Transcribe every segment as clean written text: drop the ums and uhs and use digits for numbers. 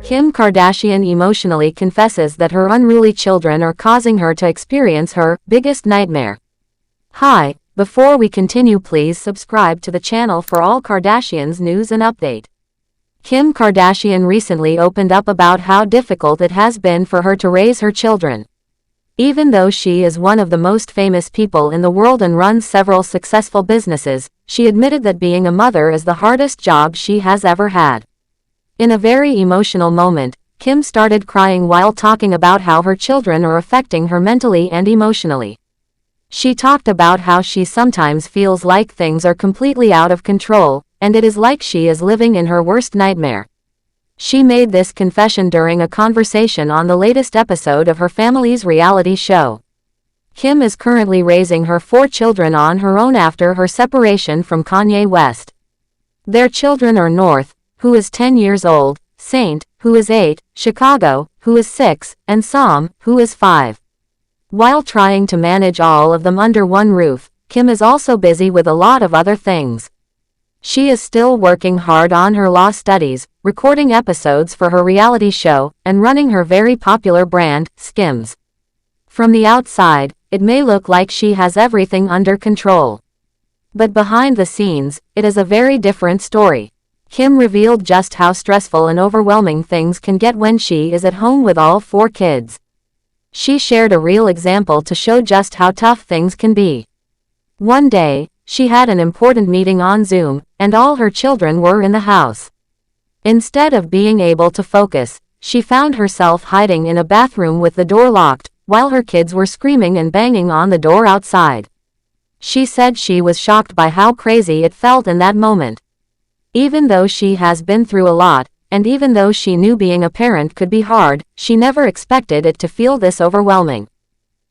Kim Kardashian emotionally confesses that her unruly children are causing her to experience her biggest nightmare. Hi, before we continue, please subscribe to the channel for all Kardashians news and update. Kim Kardashian recently opened up about how difficult it has been for her to raise her children. Even though she is one of the most famous people in the world and runs several successful businesses, she admitted that being a mother is the hardest job she has ever had. In a very emotional moment, Kim started crying while talking about how her children are affecting her mentally and emotionally. She talked about how she sometimes feels like things are completely out of control, and it is like she is living in her worst nightmare. She made this confession during a conversation on the latest episode of her family's reality show. Kim is currently raising her 4 children on her own after her separation from Kanye West. Their children are North, who is 10 years old, Saint, who is 8, Chicago, who is 6, and Sam, who is 5. While trying to manage all of them under one roof, Kim is also busy with a lot of other things. She is still working hard on her law studies, recording episodes for her reality show, and running her very popular brand, SKIMs. From the outside, it may look like she has everything under control. But behind the scenes, it is a very different story. Kim revealed just how stressful and overwhelming things can get when she is at home with all 4 kids. She shared a real example to show just how tough things can be. One day, she had an important meeting on Zoom, and all her children were in the house. Instead of being able to focus, she found herself hiding in a bathroom with the door locked, while her kids were screaming and banging on the door outside. She said she was shocked by how crazy it felt in that moment. Even though she has been through a lot, and even though she knew being a parent could be hard, she never expected it to feel this overwhelming.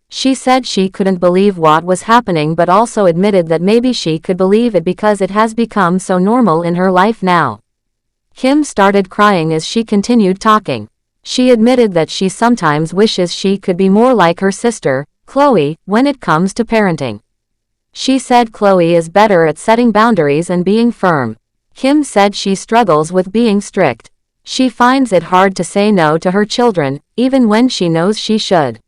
She said she couldn't believe what was happening, but also admitted that maybe she could believe it because it has become so normal in her life now. Kim started crying as she continued talking. She admitted that she sometimes wishes she could be more like her sister, Khloe, when it comes to parenting. She said Khloe is better at setting boundaries and being firm. Kim said she struggles with being strict. She finds it hard to say no to her children, even when she knows she should.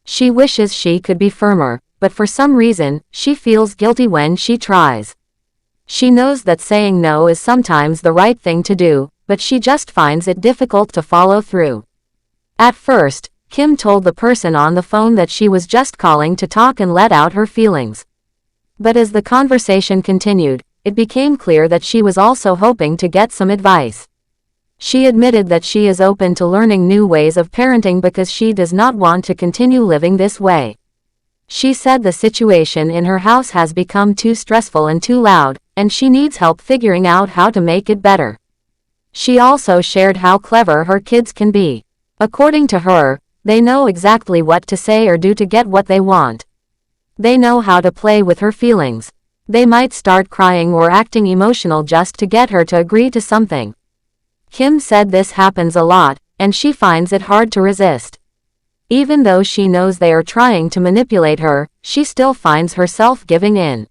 She wishes she could be firmer, but for some reason, she feels guilty when she tries. She knows that saying no is sometimes the right thing to do, but she just finds it difficult to follow through. At first, Kim told the person on the phone that she was just calling to talk and let out her feelings. But as the conversation continued, it became clear that she was also hoping to get some advice. She admitted that she is open to learning new ways of parenting because she does not want to continue living this way. She said the situation in her house has become too stressful and too loud, and she needs help figuring out how to make it better. She also shared how clever her kids can be. According to her, they know exactly what to say or do to get what they want. They know how to play with her feelings. They might start crying or acting emotional just to get her to agree to something. Kim said this happens a lot, and she finds it hard to resist. Even though she knows they are trying to manipulate her, she still finds herself giving in.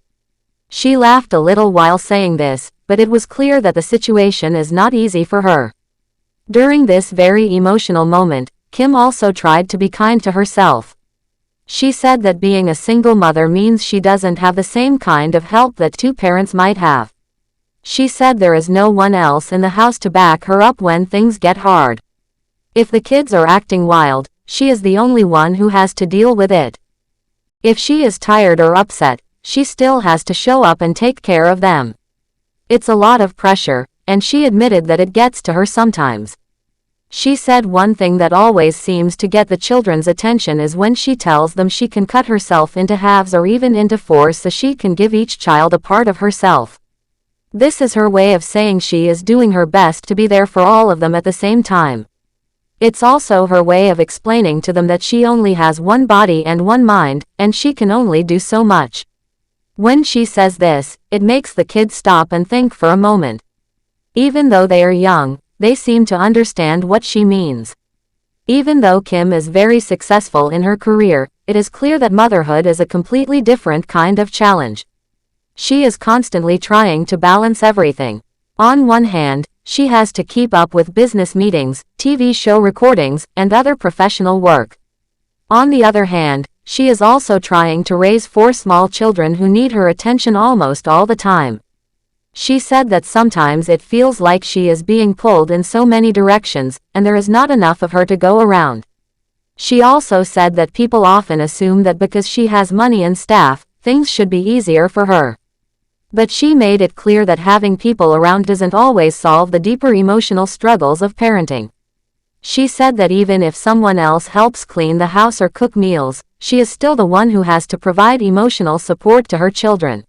She laughed a little while saying this, but it was clear that the situation is not easy for her. During this very emotional moment, Kim also tried to be kind to herself. She said that being a single mother means she doesn't have the same kind of help that 2 parents might have. She said there is no one else in the house to back her up when things get hard. If the kids are acting wild, she is the only one who has to deal with it. If she is tired or upset, she still has to show up and take care of them. It's a lot of pressure, and she admitted that it gets to her sometimes. She said one thing that always seems to get the children's attention is when she tells them she can cut herself into halves or even into 4 so she can give each child a part of herself. This is her way of saying she is doing her best to be there for all of them at the same time. It's also her way of explaining to them that she only has one body and one mind, and she can only do so much. When she says this, it makes the kids stop and think for a moment. Even though they are young, they seem to understand what she means. Even though Kim is very successful in her career, it is clear that motherhood is a completely different kind of challenge. She is constantly trying to balance everything. On one hand, She has to keep up with business meetings, TV show recordings, and other professional work. On the other hand, she is also trying to raise 4 small children who need her attention almost all the time. She said that sometimes it feels like she is being pulled in so many directions, and there is not enough of her to go around. She also said that people often assume that because she has money and staff, things should be easier for her. But she made it clear that having people around doesn't always solve the deeper emotional struggles of parenting. She said that even if someone else helps clean the house or cook meals, she is still the one who has to provide emotional support to her children.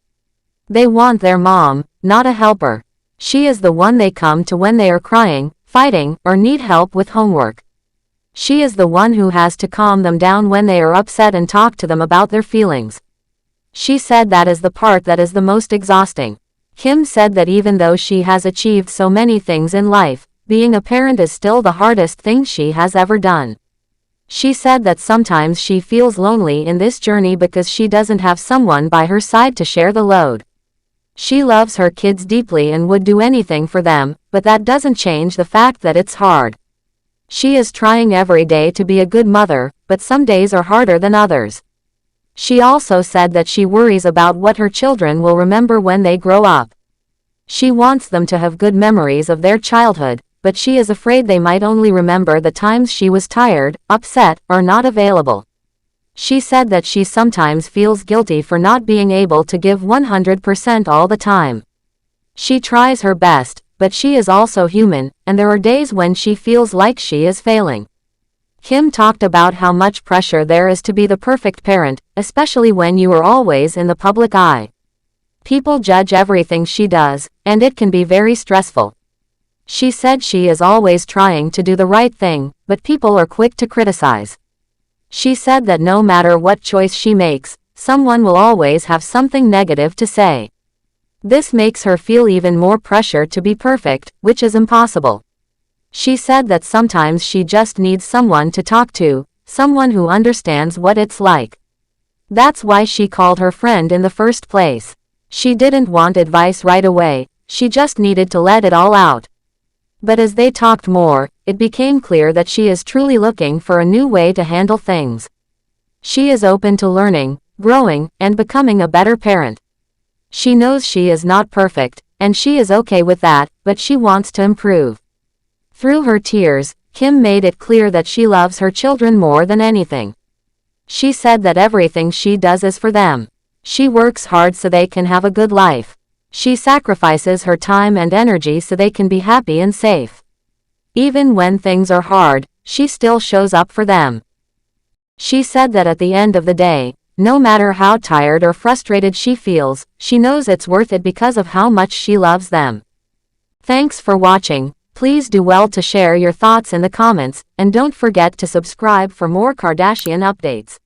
They want their mom, not a helper. She is the one they come to when they are crying, fighting, or need help with homework. She is the one who has to calm them down when they are upset and talk to them about their feelings. She said that is the part that is the most exhausting. Kim said that even though she has achieved so many things in life, being a parent is still the hardest thing she has ever done. She said that sometimes she feels lonely in this journey because she doesn't have someone by her side to share the load. She loves her kids deeply and would do anything for them, but that doesn't change the fact that it's hard. She is trying every day to be a good mother, but some days are harder than others. She also said that she worries about what her children will remember when they grow up. She wants them to have good memories of their childhood, but she is afraid they might only remember the times she was tired, upset, or not available. She said that she sometimes feels guilty for not being able to give 100% all the time. She tries her best, but she is also human, and there are days when she feels like she is failing. Kim talked about how much pressure there is to be the perfect parent, especially when you are always in the public eye. People judge everything she does, and it can be very stressful. She said she is always trying to do the right thing, but people are quick to criticize. She said that no matter what choice she makes, someone will always have something negative to say. This makes her feel even more pressure to be perfect, which is impossible. She said that sometimes she just needs someone to talk to, someone who understands what it's like. That's why she called her friend in the first place. She didn't want advice right away, she just needed to let it all out. But as they talked more, it became clear that she is truly looking for a new way to handle things. She is open to learning, growing, and becoming a better parent. She knows she is not perfect, and she is okay with that, but she wants to improve. Through her tears, Kim made it clear that she loves her children more than anything. She said that everything she does is for them. She works hard so they can have a good life. She sacrifices her time and energy so they can be happy and safe. Even when things are hard, she still shows up for them. She said that at the end of the day, no matter how tired or frustrated she feels, she knows it's worth it because of how much she loves them. Thanks for watching. Please do well to share your thoughts in the comments, and don't forget to subscribe for more Kardashian updates.